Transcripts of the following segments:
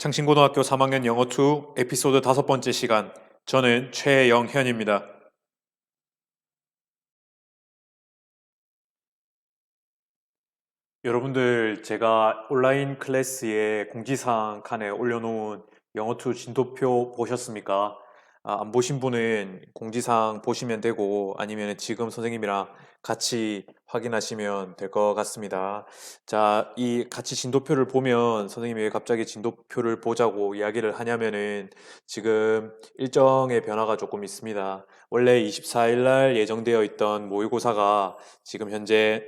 창신고등학교 3학년 영어2 에피소드 5번째 시간. 저는 최영현입니다. 여러분들, 제가 온라인 클래스에 공지사항 칸에 올려놓은 영어2 진도표 보셨습니까? 안 보신 분은 공지사항 보시면 되고 아니면 지금 선생님이랑 같이 확인하시면 될 것 같습니다. 자, 이 같이 진도표를 보면 선생님이 왜 갑자기 진도표를 보자고 이야기를 하냐면은 지금 일정의 변화가 조금 있습니다. 원래 24일 날 예정되어 있던 모의고사가 지금 현재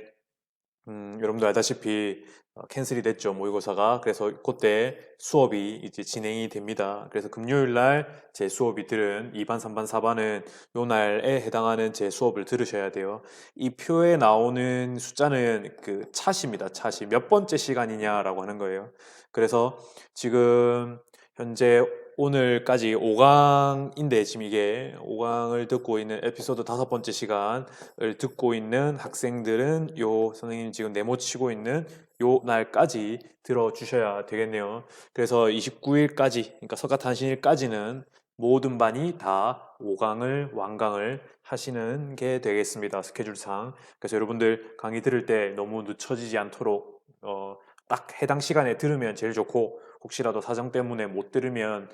여러분도 알다시피 캔슬이 됐죠, 모의고사가. 그래서 그때 수업이 이제 진행이 됩니다. 그래서 금요일 날 제 수업이들은 2반, 3반, 4반은 요 날에 해당하는 제 수업을 들으셔야 돼요. 이 표에 나오는 숫자는 그 차시입니다. 차시. 몇 번째 시간이냐라고 하는 거예요. 그래서 지금 현재 오늘까지 5강인데 지금 이게 5강을 듣고 있는 에피소드 5번째 시간을 듣고 있는 학생들은 요 선생님 지금 네모 치고 있는 요 날까지 들어주셔야 되겠네요. 그래서 29일까지, 그러니까 석가탄신일까지는 모든 반이 다 5강을 완강을 하시는 게 되겠습니다. 스케줄상. 그래서 여러분들 강의 들을 때 너무 늦춰지지 않도록 딱 해당 시간에 들으면 제일 좋고, 혹시라도 사정 때문에 못 들으면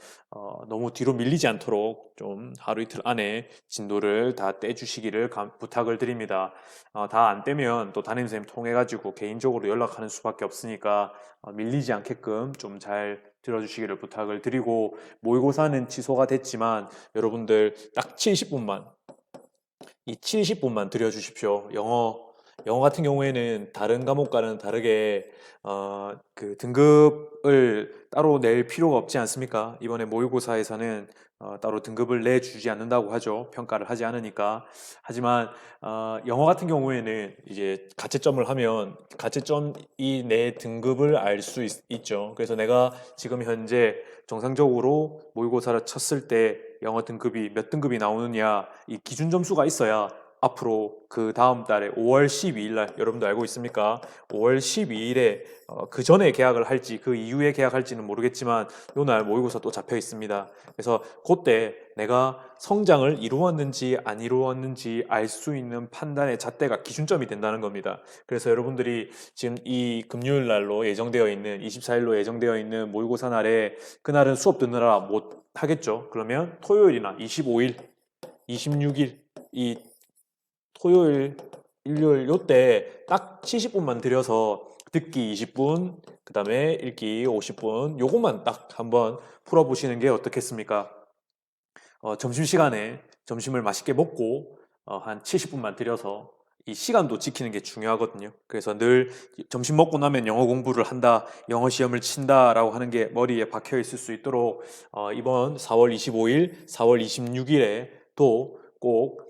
너무 뒤로 밀리지 않도록 좀 하루 이틀 안에 진도를 다 떼주시기를 부탁을 드립니다. 다 안 떼면 또 담임선생님 통해가지고 개인적으로 연락하는 수밖에 없으니까 밀리지 않게끔 좀 잘 들어주시기를 부탁을 드리고, 모의고사는 취소가 됐지만 여러분들 딱 70분만, 이 70분만 들여주십시오. 영어 같은 경우에는 다른 과목과는 다르게 그 등급을 따로 낼 필요가 없지 않습니까? 이번에 모의고사에서는 따로 등급을 내주지 않는다고 하죠. 평가를 하지 않으니까. 하지만 영어 같은 경우에는 이제 가채점을 하면 가채점이 내 등급을 알 수 있죠. 그래서 내가 지금 현재 정상적으로 모의고사를 쳤을 때 영어 등급이 몇 등급이 나오느냐, 이 기준 점수가 있어야 앞으로 그 다음 달에 5월 12일 날, 여러분도 알고 있습니까? 5월 12일에 그 전에 계약을 할지 그 이후에 계약할지는 모르겠지만 요날 모의고사 또 잡혀 있습니다. 그래서 그때 내가 성장을 이루었는지 안 이루었는지 알 수 있는 판단의 잣대가 기준점이 된다는 겁니다. 그래서 여러분들이 지금 이 금요일 날로 예정되어 있는 24일로 예정되어 있는 모의고사 날에, 그날은 수업 듣느라 못 하겠죠. 그러면 토요일이나 25일, 26일, 이 토요일, 일요일 요때 딱 70분만 들여서 듣기 20분, 그 다음에 읽기 50분, 요것만 딱 한번 풀어보시는 게 어떻겠습니까? 점심시간에 점심을 맛있게 먹고 한 70분만 들여서 이 시간도 지키는 게 중요하거든요. 그래서 늘 점심 먹고 나면 영어 공부를 한다, 영어 시험을 친다라고 하는 게 머리에 박혀 있을 수 있도록 이번 4월 25일, 4월 26일에 또 꼭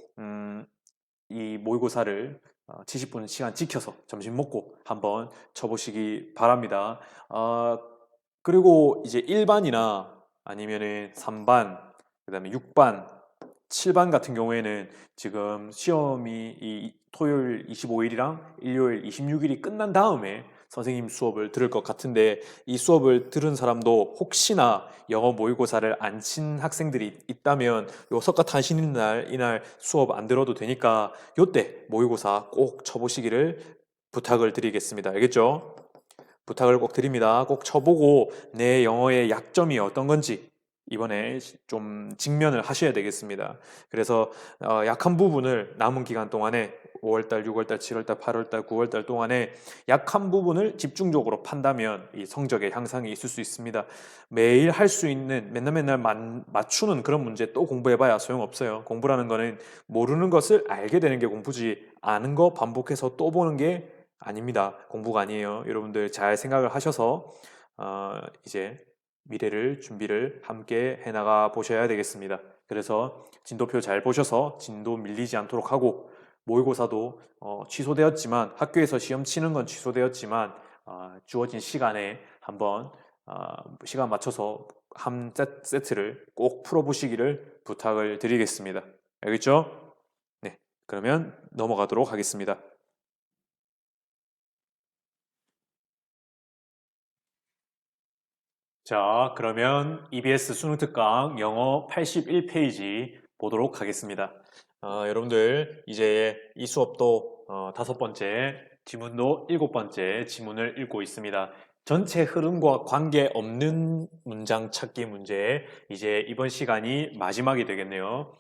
이 모의고사를 70분 시간 지켜서 점심 먹고 한번 쳐보시기 바랍니다. 그리고 이제 1반이나 아니면은 3반, 그다음에 6반, 7반 같은 경우에는 지금 시험이 이 토요일 25일이랑 일요일 26일이 끝난 다음에 선생님 수업을 들을 것 같은데, 이 수업을 들은 사람도 혹시나 영어 모의고사를 안 친 학생들이 있다면 요 석가탄신일 날 이날 수업 안 들어도 되니까 요때 모의고사 꼭 쳐보시기를 부탁을 드리겠습니다. 알겠죠? 부탁을 꼭 드립니다. 꼭 쳐보고 내 영어의 약점이 어떤 건지 이번에 좀 직면을 하셔야 되겠습니다. 그래서 약한 부분을 남은 기간 동안에 5월달, 6월달, 7월달, 8월달, 9월달 동안에 약한 부분을 집중적으로 판다면 이 성적의 향상이 있을 수 있습니다. 매일 할 수 있는 맨날 맨날 맞추는 그런 문제 또 공부해봐야 소용없어요. 공부라는 거는 모르는 것을 알게 되는 게 공부지, 아는 거 반복해서 또 보는 게 아닙니다. 공부가 아니에요. 여러분들 잘 생각을 하셔서 이제 미래를 준비를 함께 해나가 보셔야 되겠습니다. 그래서 진도표 잘 보셔서 진도 밀리지 않도록 하고, 모의고사도 취소되었지만, 학교에서 시험 치는 건 취소되었지만 주어진 시간에 한번 시간 맞춰서 한 세트를 꼭 풀어보시기를 부탁을 드리겠습니다. 알겠죠? 네, 그러면 넘어가도록 하겠습니다. 자, 그러면 EBS 수능 특강 영어 81페이지 보도록 하겠습니다. 여러분들 이제 이 수업도 5번째, 지문도 7번째 지문을 읽고 있습니다. 전체 흐름과 관계없는 문장 찾기 문제, 이제 이번 시간이 마지막이 되겠네요.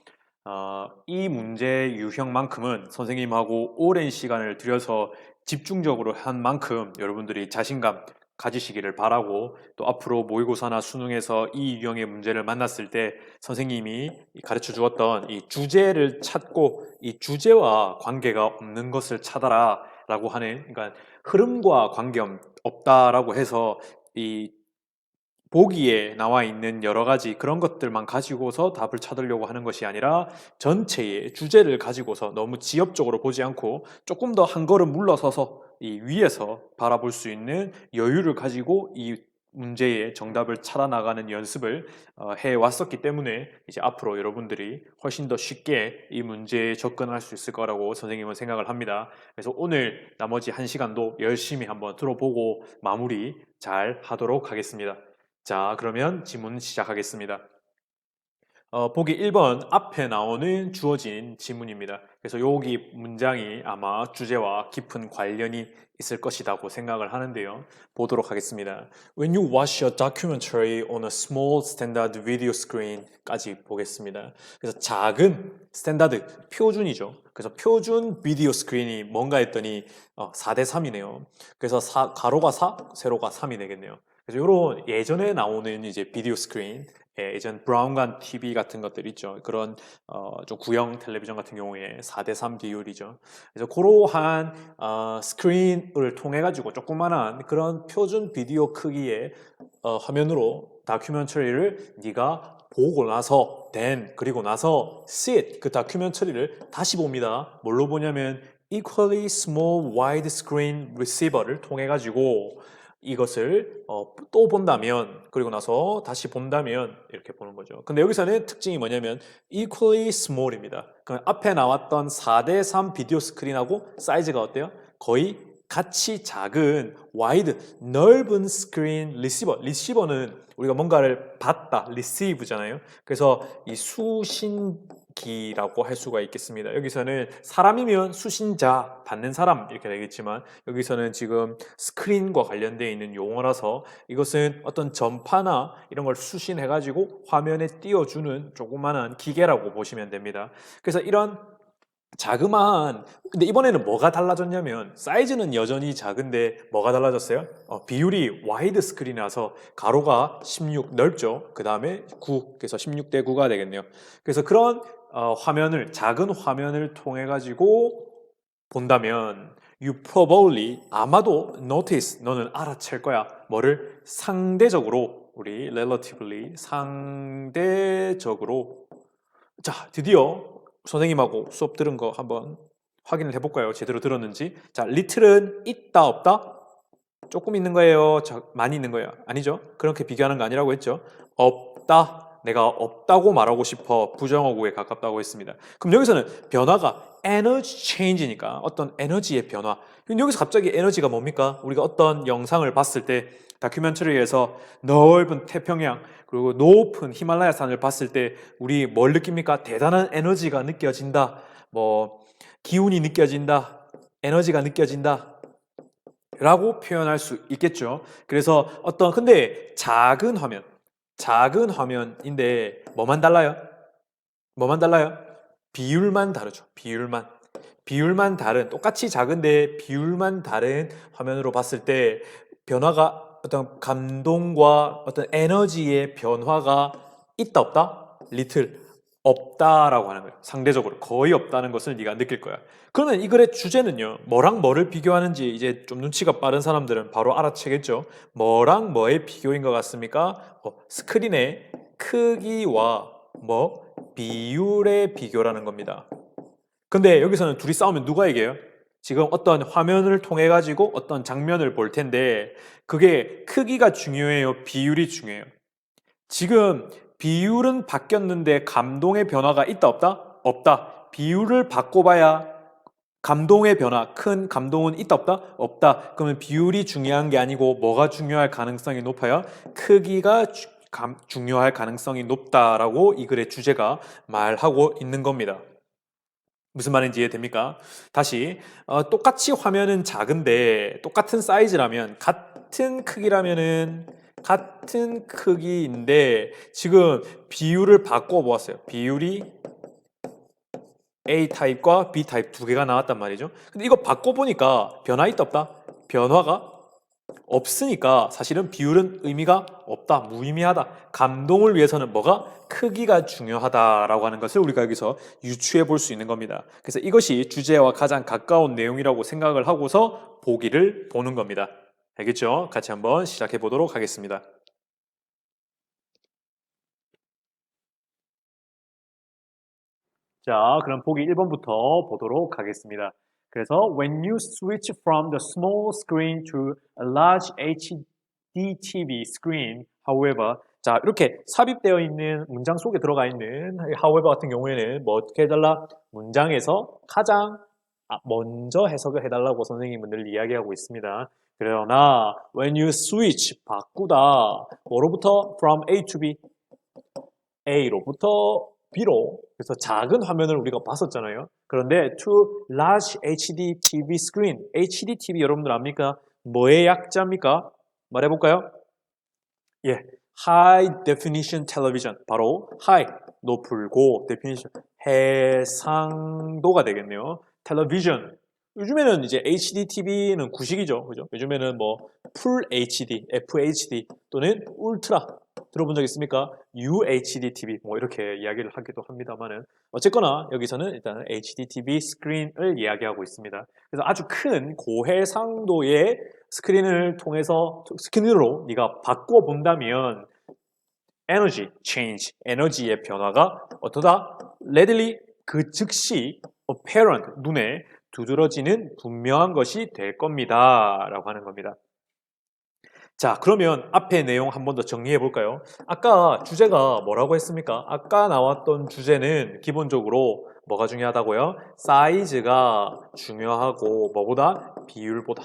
이 문제 유형만큼은 선생님하고 오랜 시간을 들여서 집중적으로 한 만큼 여러분들이 자신감 가지시기를 바라고, 또 앞으로 모의고사나 수능에서 이 유형의 문제를 만났을 때 선생님이 가르쳐 주었던 이 주제를 찾고 이 주제와 관계가 없는 것을 찾아라 라고 하는, 그러니까 흐름과 관계 없다라고 해서 이 보기에 나와 있는 여러 가지 그런 것들만 가지고서 답을 찾으려고 하는 것이 아니라 전체의 주제를 가지고서 너무 지엽적으로 보지 않고 조금 더 한 걸음 물러서서 이 위에서 바라볼 수 있는 여유를 가지고 이 문제의 정답을 찾아 나가는 연습을 해 왔었기 때문에 이제 앞으로 여러분들이 훨씬 더 쉽게 이 문제에 접근할 수 있을 거라고 선생님은 생각을 합니다. 그래서 오늘 나머지 한 시간도 열심히 한번 들어보고 마무리 잘 하도록 하겠습니다. 자, 그러면 지문 시작하겠습니다. 보기 1번 앞에 나오는 주어진 지문입니다. 그래서 여기 문장이 아마 주제와 깊은 관련이 있을 것이라고 생각을 하는데요. 보도록 하겠습니다. When you watch a documentary on a small standard video screen 까지 보겠습니다. 그래서 작은 스탠다드, 표준이죠. 그래서 표준 비디오 스크린이 뭔가 했더니 4대 3이네요. 그래서 가로가 4, 세로가 3이 되겠네요. 그래서 이런 예전에 나오는 이제 비디오 스크린, 예전 브라운관 TV 같은 것들 있죠. 그런 좀 구형 텔레비전 같은 경우에 4대 3 비율이죠. 그래서 그러한 스크린을 통해 가지고 조그만한 그런 표준 비디오 크기의 화면으로 다큐멘터리를 네가 보고 나서 그리고 나서 see it, 그 다큐멘터리를 다시 봅니다. 뭘로 보냐면 equally small widescreen receiver를 통해 가지고 이것을 또 본다면, 그리고 나서 다시 본다면 이렇게 보는 거죠. 근데 여기서는 특징이 뭐냐면 equally small입니다. 그럼 앞에 나왔던 4대 3 비디오 스크린하고 사이즈가 어때요? 거의 같이 작은 와이드, 넓은 스크린 리시버는 우리가 뭔가를 받다, receive잖아요. 그래서 이 수신기라고 할 수가 있겠습니다. 여기서는 사람이면 수신자, 받는 사람 이렇게 되겠지만 여기서는 지금 스크린과 관련되어 있는 용어라서 이것은 어떤 전파나 이런 걸 수신해가지고 화면에 띄워주는 조그마한 기계라고 보시면 됩니다. 그래서 이런 자그마한, 근데 이번에는 뭐가 달라졌냐면 사이즈는 여전히 작은데 뭐가 달라졌어요? 비율이 와이드 스크린이라서 가로가 16 넓죠. 그 다음에 9, 그래서 16대 9가 되겠네요. 그래서 그런 화면을, 작은 화면을 통해 가지고 본다면 you probably, 아마도 notice, 너는 알아챌 거야. 뭐를? 상대적으로, 우리 relatively, 상대적으로. 자, 드디어 선생님하고 수업 들은 거 한번 확인을 해볼까요? 제대로 들었는지. 자, little은 있다, 없다? 조금 있는 거예요? 많이 있는 거예요? 아니죠? 그렇게 비교하는 거 아니라고 했죠? 없다. 내가 없다고 말하고 싶어. 부정어구에 가깝다고 했습니다. 그럼 여기서는 변화가 에너지 체인지니까 어떤 에너지의 변화. 그럼 여기서 갑자기 에너지가 뭡니까? 우리가 어떤 영상을 봤을 때 다큐멘터리에서 넓은 태평양 그리고 높은 히말라야 산을 봤을 때 우리 뭘 느낍니까? 대단한 에너지가 느껴진다. 뭐 기운이 느껴진다. 에너지가 느껴진다. 라고 표현할 수 있겠죠. 그래서 근데 작은 화면인데 뭐만 달라요? 뭐만 달라요? 비율만 다르죠. 비율만 다른, 똑같이 작은데 비율만 다른 화면으로 봤을 때 변화가, 어떤 감동과 어떤 에너지의 변화가 있다 없다? little, 없다라고 하는 거예요. 상대적으로 거의 없다는 것을 네가 느낄 거야. 그러면 이 글의 주제는요, 뭐랑 뭐를 비교하는지 이제 좀 눈치가 빠른 사람들은 바로 알아채겠죠. 뭐랑 뭐의 비교인 것 같습니까? 스크린의 크기와 비율의 비교라는 겁니다. 근데 여기서는 둘이 싸우면 누가 이겨요? 지금 어떤 화면을 통해 가지고 어떤 장면을 볼 텐데 그게 크기가 중요해요? 비율이 중요해요? 지금 비율은 바뀌었는데 감동의 변화가 있다 없다? 없다. 비율을 바꿔봐야 감동의 변화, 큰 감동은 있다 없다? 없다. 그러면 비율이 중요한 게 아니고 뭐가 중요할 가능성이 높아요? 크기가 중요할 가능성이 높다라고 이 글의 주제가 말하고 있는 겁니다. 무슨 말인지 이해됩니까? 다시 똑같이 화면은 작은데 똑같은 사이즈라면 같은 크기라면은 같은 크기인데 지금 비율을 바꿔 보았어요. 비율이 A 타입과 B 타입 두 개가 나왔단 말이죠. 근데 이거 바꿔보니까 변화 있다 없다? 변화가 없으니까 사실은 비율은 의미가 없다. 무의미하다. 감동을 위해서는 뭐가? 크기가 중요하다라고 하는 것을 우리가 여기서 유추해 볼 수 있는 겁니다. 그래서 이것이 주제와 가장 가까운 내용이라고 생각을 하고서 보기를 보는 겁니다. 알겠죠? 같이 한번 시작해 보도록 하겠습니다. 자, 그럼 보기 1번부터 보도록 하겠습니다. 그래서 when you switch from the small screen to a large HD TV screen, however, 자, 이렇게 삽입되어 있는 문장 속에 들어가 있는 however 같은 경우에는 뭐 어떻게 해달라? 문장에서 가장 먼저 해석을 해달라고 선생님분들 이야기하고 있습니다. 그러나 when you switch, 바꾸다, 뭐로부터? from A to B, A로부터 B로, 그래서 작은 화면을 우리가 봤었잖아요. 그런데 to large HD TV screen, HD TV 여러분들 압니까? 뭐의 약자입니까? 말해볼까요? 예, High Definition Television, 바로 High, 높을고, Definition, 해상도가 되겠네요. Television, 요즘에는 이제 HD TV는 구식이죠, 그죠? 요즘에는 뭐 Full HD, FHD 또는 울트라 들어본 적 있습니까? UHD TV 뭐 이렇게 이야기를 하기도 합니다만은 어쨌거나 여기서는 일단 HD TV 스크린을 이야기하고 있습니다. 그래서 아주 큰 고해상도의 스크린을 통해서 스크린으로 네가 바꿔 본다면 에너지 체인지, 에너지의 변화가 어떠다? readily 그 즉시 apparent 눈에 두드러지는 분명한 것이 될 겁니다. 라고 하는 겁니다. 자, 그러면 앞에 내용 한 번 더 정리해 볼까요? 아까 주제가 뭐라고 했습니까? 아까 나왔던 주제는 기본적으로 뭐가 중요하다고요? 사이즈가 중요하고 뭐보다? 비율보다.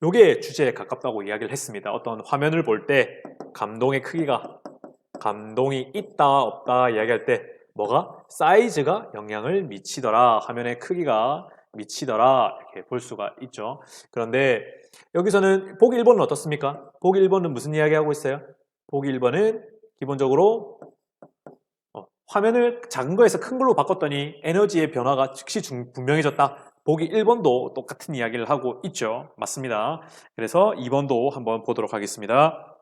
요게 주제에 가깝다고 이야기를 했습니다. 어떤 화면을 볼 때 감동의 크기가 감동이 있다 없다 이야기할 때 뭐가? 사이즈가 영향을 미치더라. 화면의 크기가 미치더라. 이렇게 볼 수가 있죠. 그런데 여기서는 보기 1번은 어떻습니까? 보기 1번은 무슨 이야기하고 있어요? 보기 1번은 기본적으로 화면을 작은 거에서 큰 걸로 바꿨더니 에너지의 변화가 즉시 분명해졌다. 보기 1번도 똑같은 이야기를 하고 있죠. 맞습니다. 그래서 2번도 한번 보도록 하겠습니다.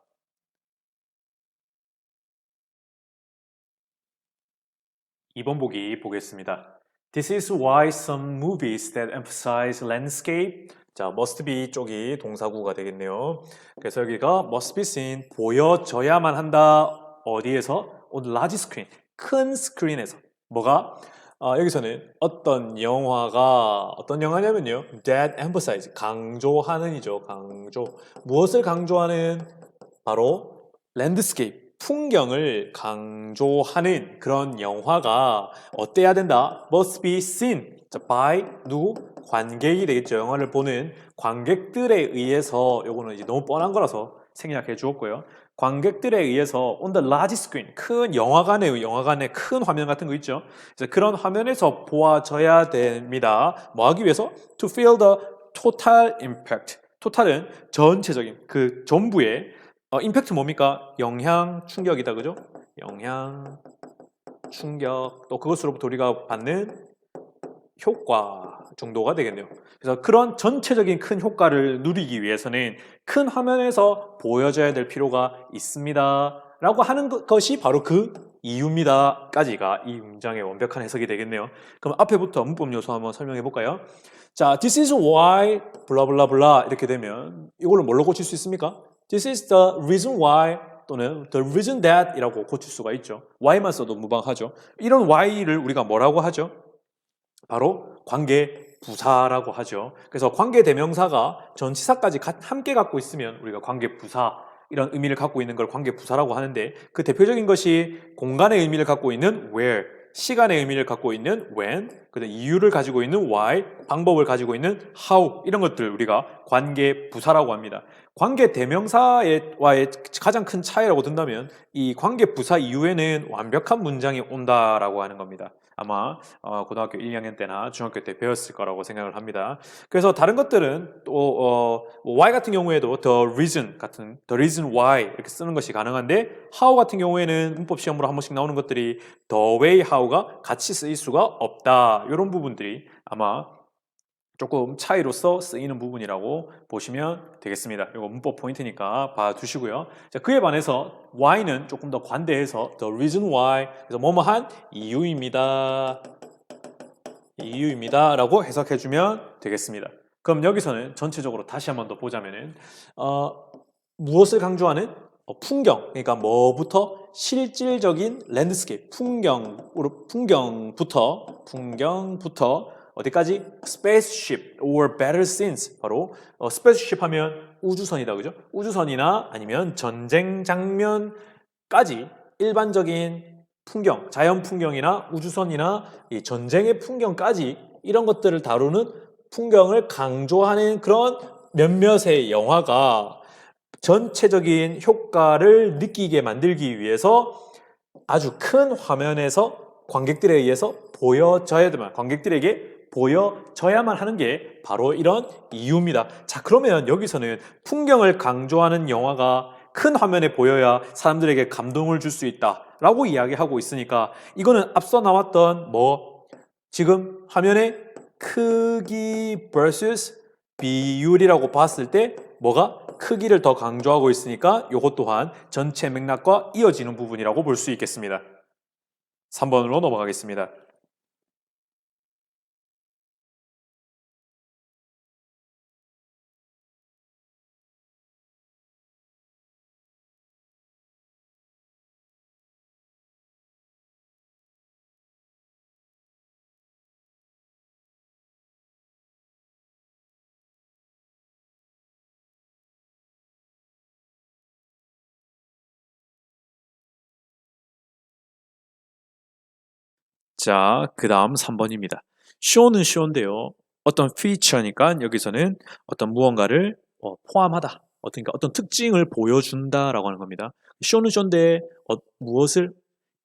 2번 보기 보겠습니다. This is why some movies that emphasize landscape, 자, must be 쪽이 동사구가 되겠네요. 그래서 여기가 must be seen, 보여져야만 한다. 어디에서? on large screen, 큰 스크린에서. 뭐가? 여기서는 어떤 영화냐면요. that emphasize, 강조하는이죠. 강조. 무엇을 강조하는? 바로 landscape, 풍경을 강조하는 그런 영화가 어때야 된다? must be seen by 누구? 관객이 되겠죠. 영화를 보는 관객들에 의해서, 요거는 이제 너무 뻔한 거라서 생략해 주었고요. 관객들에 의해서 on the large screen, 큰 영화관에 큰 화면 같은 거 있죠. 그래서 그런 화면에서 보아져야 됩니다. 뭐 하기 위해서? To feel the total impact. 토탈은 전체적인 그 전부의 임팩트 뭡니까? 영향, 충격이다. 그죠? 영향, 충격, 또 그것으로부터 우리가 받는 효과 정도가 되겠네요. 그래서 그런 전체적인 큰 효과를 누리기 위해서는 큰 화면에서 보여져야 될 필요가 있습니다. 라고 하는 것이 바로 그 이유입니다. 까지가 이 문장의 완벽한 해석이 되겠네요. 그럼 앞에부터 문법 요소 한번 설명해 볼까요? 자, this is why 블라블라블라 이렇게 되면 이걸로 뭘로 고칠 수 있습니까? This is the reason why 또는 the reason that 이라고 고칠 수가 있죠. why만 써도 무방하죠. 이런 why를 우리가 뭐라고 하죠? 바로 관계 부사라고 하죠. 그래서 관계 대명사가 전치사까지 함께 갖고 있으면 우리가 관계 부사 이런 의미를 갖고 있는 걸 관계 부사라고 하는데 그 대표적인 것이 공간의 의미를 갖고 있는 where, 시간의 의미를 갖고 있는 when, 그다음 이유를 가지고 있는 why, 방법을 가지고 있는 how 이런 것들 우리가 관계 부사라고 합니다. 관계 대명사와의 가장 큰 차이라고 든다면 이 관계 부사 이후에는 완벽한 문장이 온다라고 하는 겁니다. 아마 고등학교 1, 2학년 때나 중학교 때 배웠을 거라고 생각을 합니다. 그래서 다른 것들은 또 why 같은 경우에도 the reason 같은 the reason why 이렇게 쓰는 것이 가능한데 how 같은 경우에는 문법 시험으로 한 번씩 나오는 것들이 the way how가 같이 쓰일 수가 없다. 이런 부분들이 아마 조금 차이로서 쓰이는 부분이라고 보시면 되겠습니다. 이거 문법 포인트니까 봐두시고요. 자, 그에 반해서 why는 조금 더 관대해서 the reason why 그래서 뭐뭐한 이유입니다. 이유입니다. 라고 해석해주면 되겠습니다. 그럼 여기서는 전체적으로 다시 한번 더 보자면은 무엇을 강조하는? 풍경, 그러니까 뭐부터? 실질적인 랜드스케이프, 풍경부터 어디까지? spaceship or better since 바로 spaceship 하면 우주선이다, 그죠? 우주선이나 아니면 전쟁 장면까지 일반적인 풍경, 자연 풍경이나 우주선이나 이 전쟁의 풍경까지 이런 것들을 다루는 풍경을 강조하는 그런 몇몇의 영화가 전체적인 효과를 느끼게 만들기 위해서 아주 큰 화면에서 관객들에 의해서 관객들에게 보여져야만 하는 게 바로 이런 이유입니다. 자, 그러면 여기서는 풍경을 강조하는 영화가 큰 화면에 보여야 사람들에게 감동을 줄 수 있다라고 이야기하고 있으니까 이거는 앞서 나왔던 지금 화면의 크기 vs 비율이라고 봤을 때 뭐가 크기를 더 강조하고 있으니까 이것 또한 전체 맥락과 이어지는 부분이라고 볼 수 있겠습니다. 3번으로 넘어가겠습니다. 자, 그 다음 3번입니다. show는 show인데요. 어떤 feature니까 여기서는 어떤 무언가를 포함하다. 어떤 특징을 보여준다라고 하는 겁니다. show는 show인데 무엇을?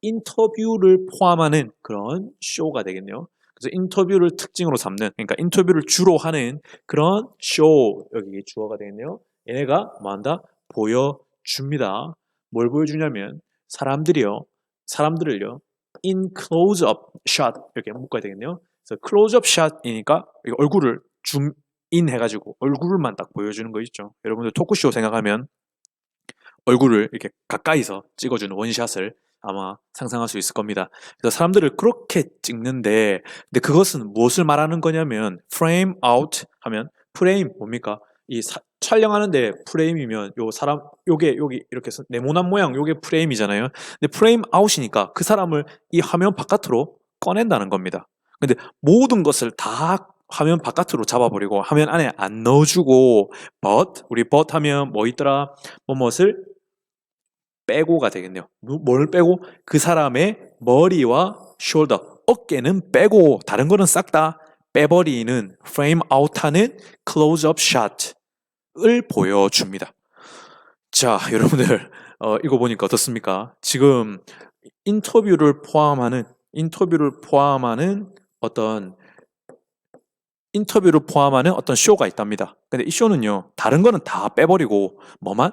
인터뷰를 포함하는 그런 쇼가 되겠네요. 그래서 인터뷰를 특징으로 삼는, 그러니까 인터뷰를 주로 하는 그런 쇼, 여기 주어가 되겠네요. 얘네가 뭐한다? 보여줍니다. 뭘 보여주냐면 사람들을요 in close-up shot 이렇게 묶어야 되겠네요. 그래서 close-up shot이니까 얼굴을 줌인 해가지고 얼굴만 딱 보여주는 거 있죠. 여러분들 토크쇼 생각하면 얼굴을 이렇게 가까이서 찍어주는 원샷을 아마 상상할 수 있을 겁니다. 그래서 사람들을 그렇게 찍는데, 근데 그것은 무엇을 말하는 거냐면 frame out 하면 프레임 뭡니까? 촬영하는데 프레임이면 요 사람 요게 여기 이렇게 네모난 모양 요게 프레임이잖아요. 근데 프레임 아웃이니까 그 사람을 이 화면 바깥으로 꺼낸다는 겁니다. 근데 모든 것을 다 화면 바깥으로 잡아버리고 화면 안에 안 넣어주고 우리 but 하면 뭐 있더라? 뭐뭇을 빼고가 되겠네요. 뭘 빼고? 그 사람의 머리와 숄더, 어깨는 빼고 다른 거는 싹 다 빼버리는 frame out하는 close-up shot을 보여줍니다. 자, 여러분들 이거 보니까 어떻습니까? 지금 인터뷰를 포함하는 어떤 쇼가 있답니다. 근데 이 쇼는요, 다른 거는 다 빼버리고 뭐만?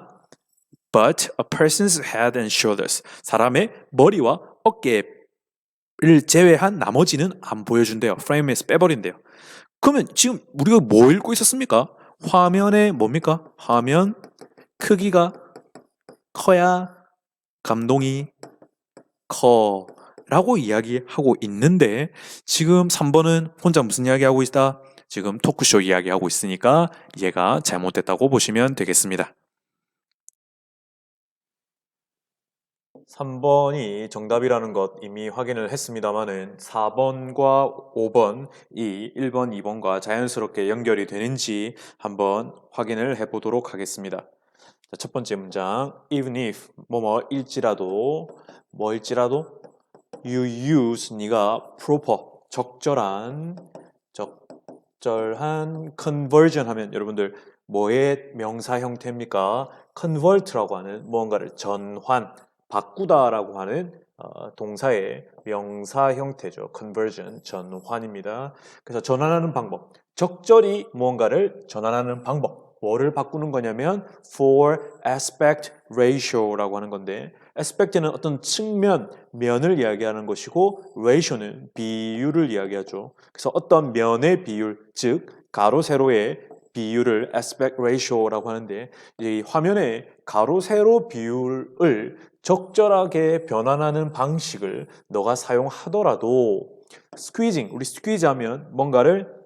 But a person's head and shoulders. 사람의 머리와 어깨를 제외한 나머지는 안 보여준대요. 프레임에서 빼버린대요. 그러면 지금 우리가 뭐 읽고 있었습니까? 화면에 뭡니까? 화면 크기가 커야 감동이 라고 이야기하고 있는데 지금 3번은 혼자 무슨 이야기하고 있다? 지금 토크쇼 이야기하고 있으니까 얘가 잘못됐다고 보시면 되겠습니다. 3번이 정답이라는 것 이미 확인을 했습니다만은 4번과 5번, 이 1번, 2번과 자연스럽게 연결이 되는지 한번 확인을 해보도록 하겠습니다. 자, 첫 번째 문장, even if 뭐뭐일지라도 you use 네가 proper 적절한 conversion 하면 여러분들 뭐의 명사 형태입니까? convert라고 하는 무언가를 전환, 바꾸다라고 하는 동사의 명사 형태죠. conversion, 전환입니다. 그래서 전환하는 방법, 적절히 무언가를 전환하는 방법. 뭐를 바꾸는 거냐면 for aspect ratio라고 하는 건데 aspect는 어떤 측면, 면을 이야기하는 것이고 ratio는 비율을 이야기하죠. 그래서 어떤 면의 비율, 즉 가로 세로의 비율을 aspect ratio라고 하는데 이 화면에 가로 세로 비율을 적절하게 변환하는 방식을 너가 사용하더라도 squeezing, 우리 squeeze 하면 뭔가를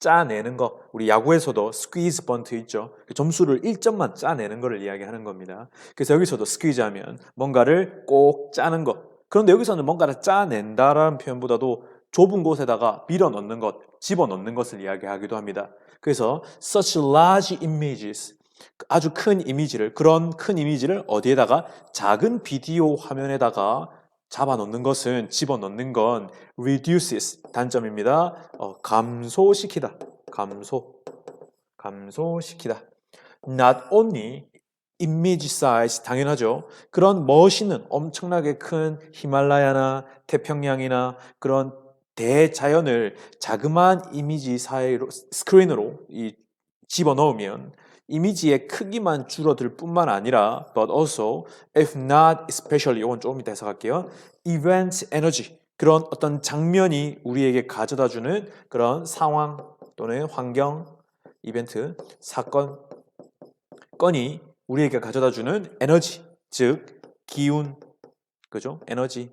짜내는 거. 우리 야구에서도 스퀴즈 번트 있죠. 점수를 1점만 짜내는 거를 이야기하는 겁니다. 그래서 여기서도 스퀴즈 하면 뭔가를 꼭 짜는 것. 그런데 여기서는 뭔가를 짜낸다라는 표현보다도 좁은 곳에다가 밀어넣는 것, 집어넣는 것을 이야기하기도 합니다. 그래서 such large images, 아주 큰 이미지를, 그런 큰 이미지를 어디에다가 작은 비디오 화면에다가 잡아넣는 것은, 집어넣는 건 reduces, 단점입니다. 감소시키다. 감소시키다. Not only image size, 당연하죠. 그런 멋있는 엄청나게 큰 히말라야나 태평양이나 그런 대자연을 자그마한 이미지 사이로 스크린으로 집어넣으면 이미지의 크기만 줄어들 뿐만 아니라 but also if not especially 이건 조금 이따 해석할게요. event energy 그런 어떤 장면이 우리에게 가져다주는 그런 상황 또는 환경 이벤트 건이 우리에게 가져다주는 에너지 즉 기운 그죠? 에너지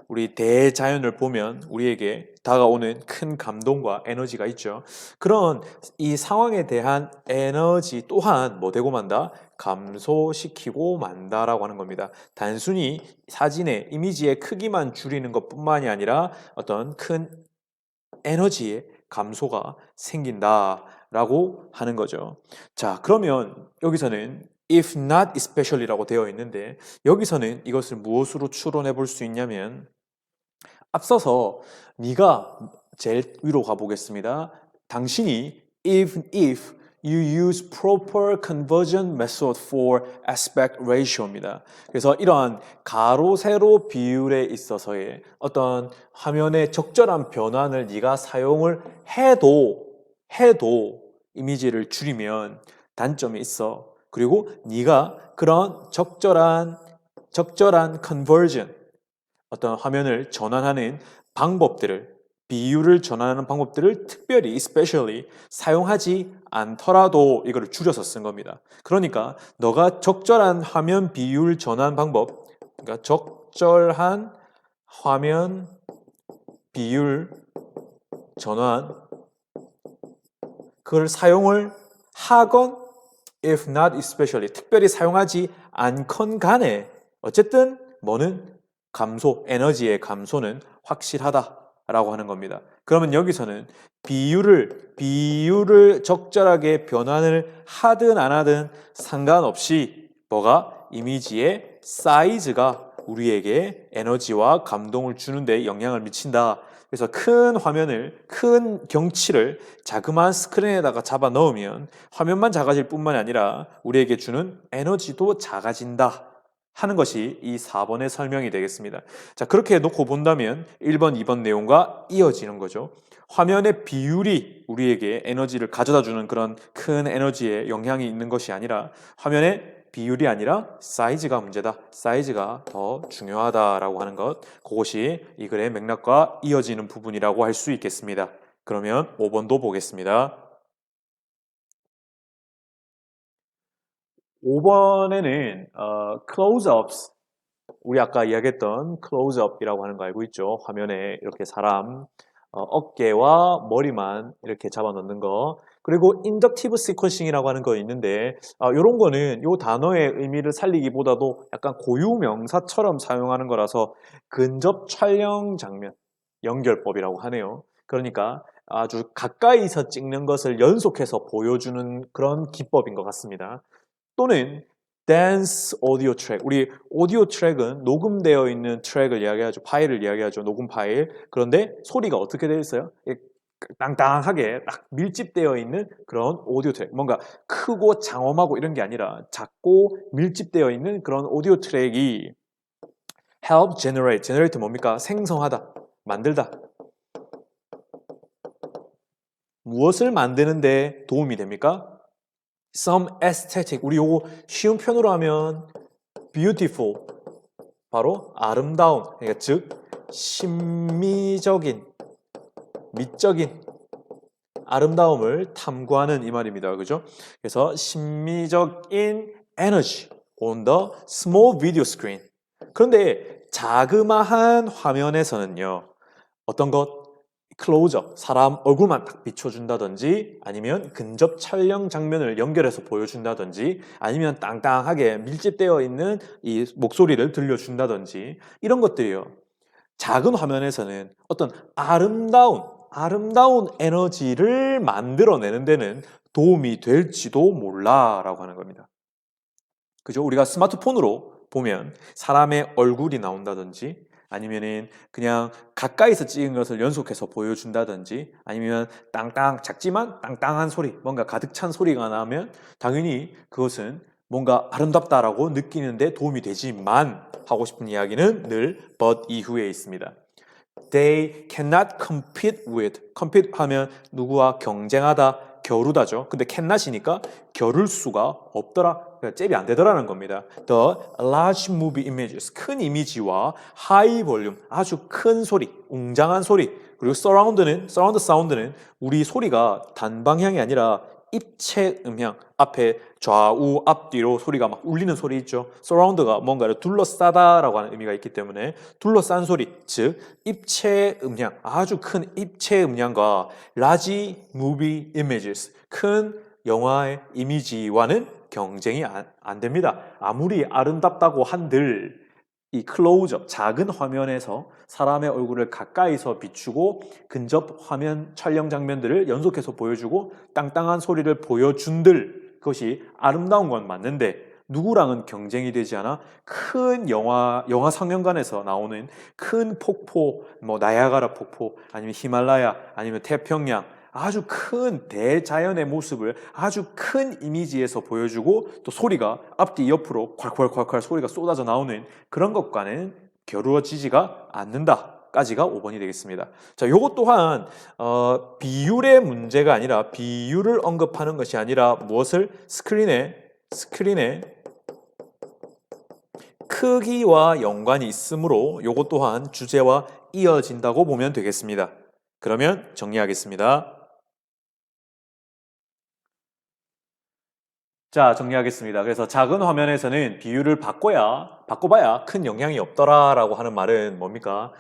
우리 대자연을 보면 우리에게 다가오는 큰 감동과 에너지가 있죠. 그런 이 상황에 대한 에너지 또한 뭐 되고 만다? 감소시키고 만다라고 하는 겁니다. 단순히 사진의 이미지의 크기만 줄이는 것뿐만이 아니라 어떤 큰 에너지의 감소가 생긴다라고 하는 거죠. 자, 그러면 여기서는 if not especially라고 되어 있는데 여기서는 이것을 무엇으로 추론해 볼 수 있냐면 앞서서 네가 제일 위로 가보겠습니다. 당신이 if you use proper conversion method for aspect ratio입니다. 그래서 이러한 가로 세로 비율에 있어서의 어떤 화면의 적절한 변환을 네가 사용을 해도 이미지를 줄이면 단점이 있어. 그리고 네가 그런 적절한 conversion 어떤 화면을 전환하는 방법들을 비율을 전환하는 방법들을 특별히 especially 사용하지 않더라도 이거를 줄여서 쓴 겁니다. 그러니까 너가 적절한 화면 비율 전환 방법 그러니까 적절한 화면 비율 전환 그걸 사용을 하건 if not especially 특별히 사용하지 않건 간에 어쨌든 뭐는 감소, 에너지의 감소는 확실하다라고 하는 겁니다. 그러면 여기서는 비율을 적절하게 변환을 하든 안 하든 상관없이 뭐가 이미지의 사이즈가 우리에게 에너지와 감동을 주는데 영향을 미친다. 그래서 큰 화면을, 큰 경치를 자그마한 스크린에다가 잡아 넣으면 화면만 작아질 뿐만 아니라 우리에게 주는 에너지도 작아진다. 하는 것이 이 4번의 설명이 되겠습니다. 자, 그렇게 놓고 본다면 1번, 2번 내용과 이어지는 거죠. 화면의 비율이 우리에게 에너지를 가져다 주는 그런 큰 에너지에 영향이 있는 것이 아니라 화면의 비율이 아니라 사이즈가 문제다. 사이즈가 더 중요하다라고 하는 것. 그것이 이 글의 맥락과 이어지는 부분이라고 할 수 있겠습니다. 그러면 5번도 보겠습니다. 5번에는 close-ups 우리 아까 이야기했던 close-up이라고 하는 거 알고 있죠? 화면에 이렇게 사람 어깨와 머리만 이렇게 잡아 넣는 거 그리고 inductive sequencing이라고 하는 거 있는데 이런 거는 이 단어의 의미를 살리기보다도 약간 고유명사처럼 사용하는 거라서 근접 촬영 장면 연결법이라고 하네요. 그러니까 아주 가까이서 찍는 것을 연속해서 보여주는 그런 기법인 것 같습니다. 또는 댄스 오디오 트랙. 우리 오디오 트랙은 녹음되어 있는 트랙을 이야기하죠. 파일을 이야기하죠. 녹음 파일. 그런데 소리가 어떻게 되어 있어요? 땅땅하게 딱 밀집되어 있는 그런 오디오 트랙. 뭔가 크고 장엄하고 이런 게 아니라 작고 밀집되어 있는 그런 오디오 트랙이 help generate. generate 뭡니까? 생성하다, 만들다. 무엇을 만드는데 도움이 됩니까? Some aesthetic. 우리 요거 쉬운 편으로 하면 beautiful. 바로 아름다운. 그러니까 즉 심미적인, 미적인 아름다움을 탐구하는 이 말입니다. 그죠? 그래서 심미적인 에너지 on the small video screen. 그런데 자그마한 화면에서는요. 어떤 것? 클로즈업, 사람 얼굴만 딱 비춰준다든지 아니면 근접 촬영 장면을 연결해서 보여준다든지 아니면 땅땅하게 밀집되어 있는 이 목소리를 들려준다든지 이런 것들이요. 작은 화면에서는 어떤 아름다운 에너지를 만들어내는 데는 도움이 될지도 몰라라고 하는 겁니다. 그죠? 우리가 스마트폰으로 보면 사람의 얼굴이 나온다든지 아니면은 그냥 가까이서 찍은 것을 연속해서 보여준다든지 아니면 땅땅 작지만 땅땅한 소리 뭔가 가득 찬 소리가 나면 당연히 그것은 뭔가 아름답다라고 느끼는데 도움이 되지만 하고 싶은 이야기는 늘 but 이후에 있습니다. They cannot compete with. compete 하면 누구와 경쟁하다, 겨루다죠. 근데 cannot이니까 겨룰 수가 없더라. 그러니까 잽이 안 되더라는 겁니다. The large movie images. 큰 이미지와 high volume. 아주 큰 소리, 웅장한 소리. 그리고 surround 사운드는 우리 소리가 단방향이 아니라 입체 음향, 앞에 좌우 앞뒤로 소리가 막 울리는 소리 있죠. surround가 뭔가를 둘러싸다라고 하는 의미가 있기 때문에 둘러싼 소리, 즉 입체 음향, 아주 큰 입체 음향과 large movie images, 큰 영화의 이미지와는 경쟁이 안 됩니다. 아무리 아름답다고 한들 이 클로즈업, 작은 화면에서 사람의 얼굴을 가까이서 비추고 근접 화면 촬영 장면들을 연속해서 보여주고 땅땅한 소리를 보여준들 그것이 아름다운 건 맞는데 누구랑은 경쟁이 되지 않아 큰 영화 상영관에서 나오는 큰 폭포, 뭐 나야가라 폭포, 아니면 히말라야, 아니면 태평양 아주 큰 대자연의 모습을 아주 큰 이미지에서 보여주고 또 소리가 앞뒤 옆으로 콸콸콸콸 소리가 쏟아져 나오는 그런 것과는 겨루어지지가 않는다까지가 5번이 되겠습니다. 자, 요것 또한 비율의 문제가 아니라 비율을 언급하는 것이 아니라 무엇을 스크린에 크기와 연관이 있으므로 요것 또한 주제와 이어진다고 보면 되겠습니다. 그러면 정리하겠습니다. 자, 정리하겠습니다. 그래서 작은 화면에서는 비율을 바꿔봐야 큰 영향이 없더라라고 하는 말은 뭡니까?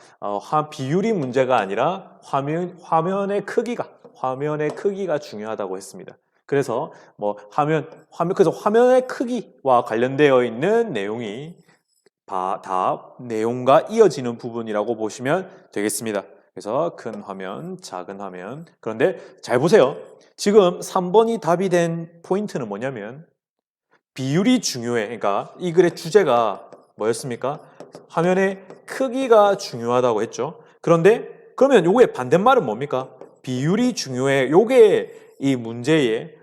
비율이 문제가 아니라 화면의 크기가 중요하다고 했습니다. 그래서 그래서 화면의 크기와 관련되어 있는 내용이 다 내용과 이어지는 부분이라고 보시면 되겠습니다. 그래서 큰 화면, 작은 화면. 그런데 잘 보세요. 지금 3번이 답이 된 포인트는 뭐냐면 비율이 중요해. 그러니까 이 글의 주제가 뭐였습니까? 화면의 크기가 중요하다고 했죠. 그런데 그러면 요거의 반대말은 뭡니까? 비율이 중요해. 요게 이 문제의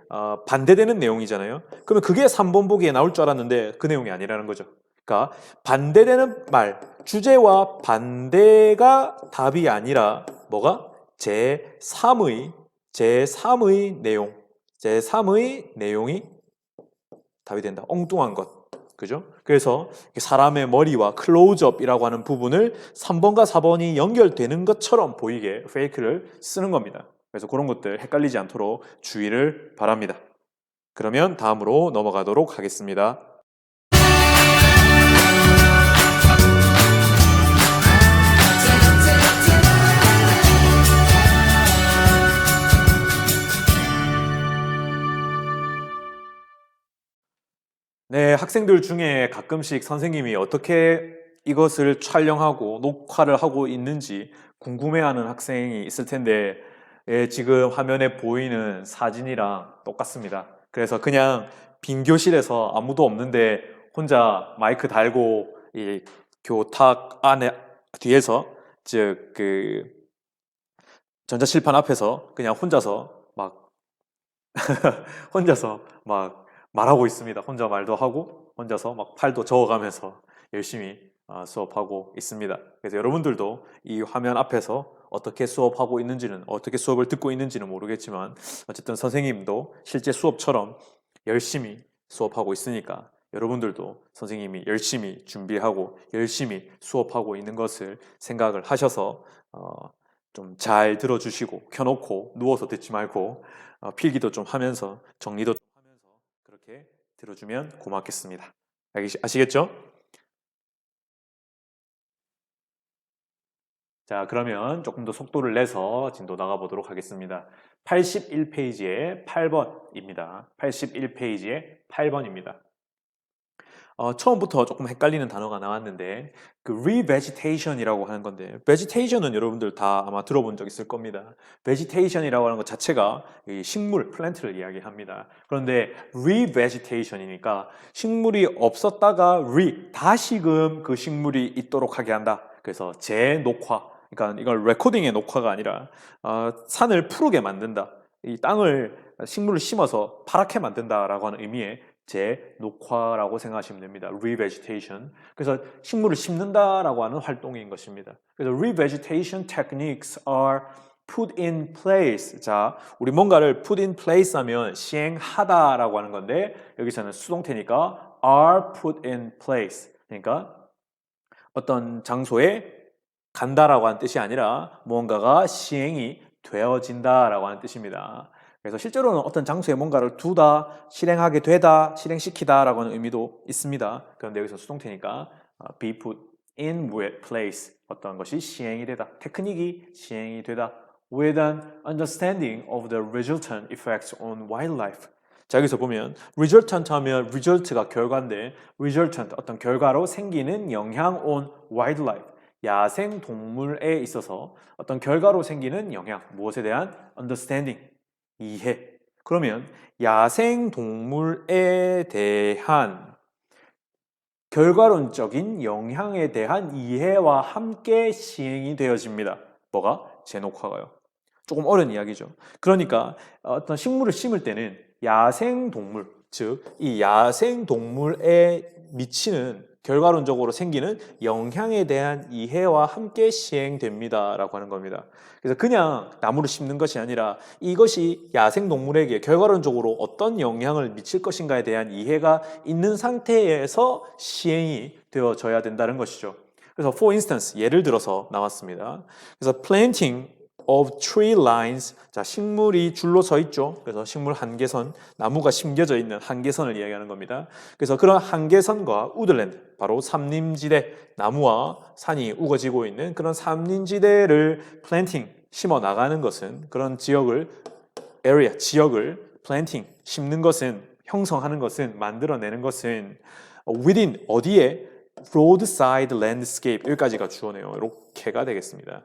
반대되는 내용이잖아요. 그러면 그게 3번 보기에 나올 줄 알았는데 그 내용이 아니라는 거죠. 그러니까 반대되는 말, 주제와 반대가 답이 아니라 뭐가? 제3의 내용이 답이 된다. 엉뚱한 것. 그죠? 그래서 사람의 머리와 클로즈업이라고 하는 부분을 3번과 4번이 연결되는 것처럼 보이게 페이크를 쓰는 겁니다. 그래서 그런 것들 헷갈리지 않도록 주의를 바랍니다. 그러면 다음으로 넘어가도록 하겠습니다. 네, 학생들 중에 가끔씩 선생님이 어떻게 이것을 촬영하고 녹화를 하고 있는지 궁금해하는 학생이 있을 텐데 지금 화면에 보이는 사진이랑 똑같습니다. 그래서 그냥 빈 교실에서 아무도 없는데 혼자 마이크 달고 이 교탁 안에 뒤에서 즉 그 전자칠판 앞에서 그냥 혼자서 막 혼자서 막 말하고 있습니다. 혼자 말도 하고 혼자서 막 팔도 저어가면서 열심히 수업하고 있습니다. 그래서 여러분들도 이 화면 앞에서 어떻게 수업하고 있는지는 어떻게 수업을 듣고 있는지는 모르겠지만 어쨌든 선생님도 실제 수업처럼 열심히 수업하고 있으니까 여러분들도 선생님이 열심히 준비하고 열심히 수업하고 있는 것을 생각을 하셔서 좀 잘 들어주시고 켜놓고 누워서 듣지 말고 필기도 좀 하면서 정리도 좀 하면서 그렇게 들어주면 고맙겠습니다. 아시겠죠? 자, 그러면 조금 더 속도를 내서 진도 나가보도록 하겠습니다. 81페이지의 8번입니다. 81페이지의 8번입니다. 처음부터 조금 헷갈리는 단어가 나왔는데 그 revegetation이라고 하는 건데 vegetation은 여러분들 다 아마 들어본 적 있을 겁니다. vegetation이라고 하는 것 자체가 이 식물, 플랜트를 이야기합니다. 그런데 revegetation이니까 식물이 없었다가 다시금 그 식물이 있도록 하게 한다. 그래서 재녹화, 그러니까 이걸 레코딩의 녹화가 아니라 산을 푸르게 만든다. 이 땅을 식물을 심어서 파랗게 만든다라고 하는 의미의 재녹화라고 생각하시면 됩니다. revegetation. 그래서 식물을 심는다라고 하는 활동인 것입니다. 그래서 revegetation techniques are put in place. 자, 우리 뭔가를 put in place 하면 시행하다라고 하는 건데 여기서는 수동태니까 are put in place. 그러니까 어떤 장소에 간다라고 하는 뜻이 아니라 무언가가 시행이 되어진다라고 하는 뜻입니다. 그래서 실제로는 어떤 장소에 뭔가를 두다, 실행하게 되다, 실행시키다라고 하는 의미도 있습니다. 그런데 여기서 수동태니까 be put in place, 어떤 것이 시행이 되다, 테크닉이 시행이 되다 with an understanding of the resultant effects on wildlife. 자, 여기서 보면 resultant 하면 result가 결과인데 resultant, 어떤 결과로 생기는 영향 on wildlife, 야생 동물에 있어서 어떤 결과로 생기는 영향, 무엇에 대한 understanding, 이해. 그러면 야생 동물에 대한 결과론적인 영향에 대한 이해와 함께 시행이 되어집니다. 뭐가? 재녹화가요. 조금 어려운 이야기죠. 그러니까 어떤 식물을 심을 때는 야생 동물, 즉 이 야생 동물에 미치는 결과론적으로 생기는 영향에 대한 이해와 함께 시행됩니다라고 하는 겁니다. 그래서 그냥 나무를 심는 것이 아니라 이것이 야생동물에게 결과론적으로 어떤 영향을 미칠 것인가에 대한 이해가 있는 상태에서 시행이 되어져야 된다는 것이죠. 그래서 for instance, 예를 들어서 나왔습니다. 그래서 planting of tree lines, 자, 식물이 줄로 서 있죠. 그래서 식물 한계선, 나무가 심겨져 있는 한계선을 이야기하는 겁니다. 그래서 그런 한계선과 우드랜드, 바로 삼림지대, 나무와 산이 우거지고 있는 그런 삼림지대를 planting, 심어 나가는 것은, 그런 지역을 area, 지역을 planting, 심는 것은, 형성하는 것은, 만들어내는 것은 within, 어디에? roadside landscape, 여기까지가 주어네요. 이렇게가 되겠습니다.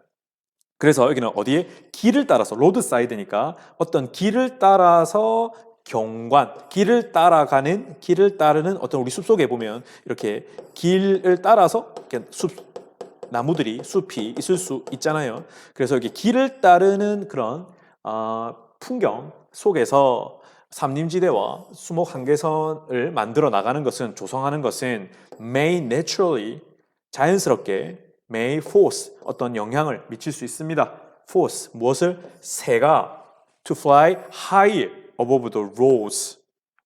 그래서 여기는 어디에? 길을 따라서, 로드사이드니까 어떤 길을 따라서 경관, 길을 따르는 어떤 우리 숲속에 보면 이렇게 길을 따라서 나무들이, 숲이 있을 수 있잖아요. 그래서 여기 길을 따르는 그런 풍경 속에서 삼림지대와 수목 한계선을 만들어 나가는 것은, 조성하는 것은 may naturally, 자연스럽게 may force, 어떤 영향을 미칠 수 있습니다. force, 무엇을? 새가 to fly higher above the roads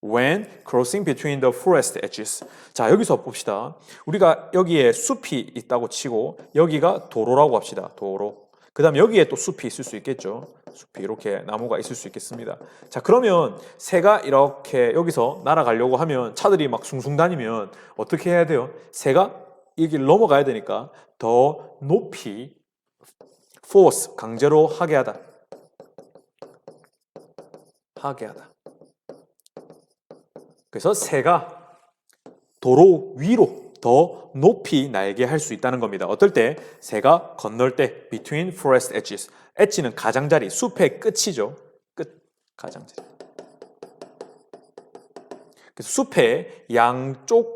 when crossing between the forest edges. 자, 여기서 봅시다. 우리가 여기에 숲이 있다고 치고 여기가 도로라고 합시다. 도로. 그 다음에 여기에 또 숲이 있을 수 있겠죠. 숲이 이렇게 나무가 있을 수 있겠습니다. 자, 그러면 새가 이렇게 여기서 날아가려고 하면 차들이 막 숭숭 다니면 어떻게 해야 돼요? 새가 이 길 넘어가야 되니까 더 높이 force, 강제로 하게 하다. 그래서 새가 도로 위로 더 높이 날게 할 수 있다는 겁니다. 어떨 때? 새가 건널 때 between forest edges. 엣지는 가장자리, 숲의 끝이죠. 끝, 가장자리. 그래서 숲의 양쪽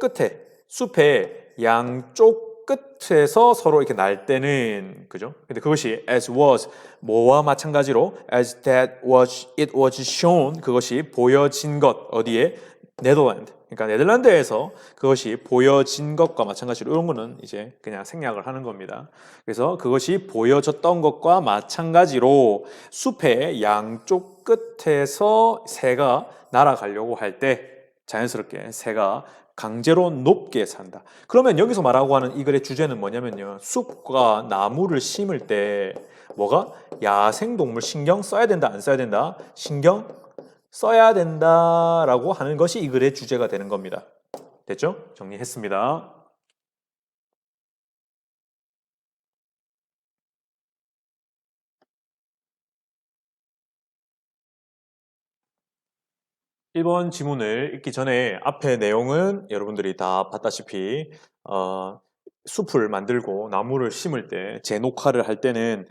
끝에서 서로 이렇게 날 때는 그죠? 근데 그것이 as was 뭐와 마찬가지로 as it was shown 그것이 보여진 것 어디에 네덜란드 그러니까 네덜란드에서 그것이 보여진 것과 마찬가지로 이런 거는 이제 그냥 생략을 하는 겁니다. 그래서 그것이 보여졌던 것과 마찬가지로 숲의 양쪽 끝에서 새가 날아가려고 할 때 자연스럽게 새가 강제로 높게 산다. 그러면 여기서 말하고 하는 이 글의 주제는 뭐냐면요. 숲과 나무를 심을 때 뭐가? 야생동물 신경 써야 된다, 안 써야 된다? 신경 써야 된다라고 하는 것이 이 글의 주제가 되는 겁니다. 됐죠? 정리했습니다. 1번 지문을 읽기 전에 앞에 내용은 여러분들이 다 봤다시피 숲을 만들고 나무를 심을 때 제 녹화를 할 때는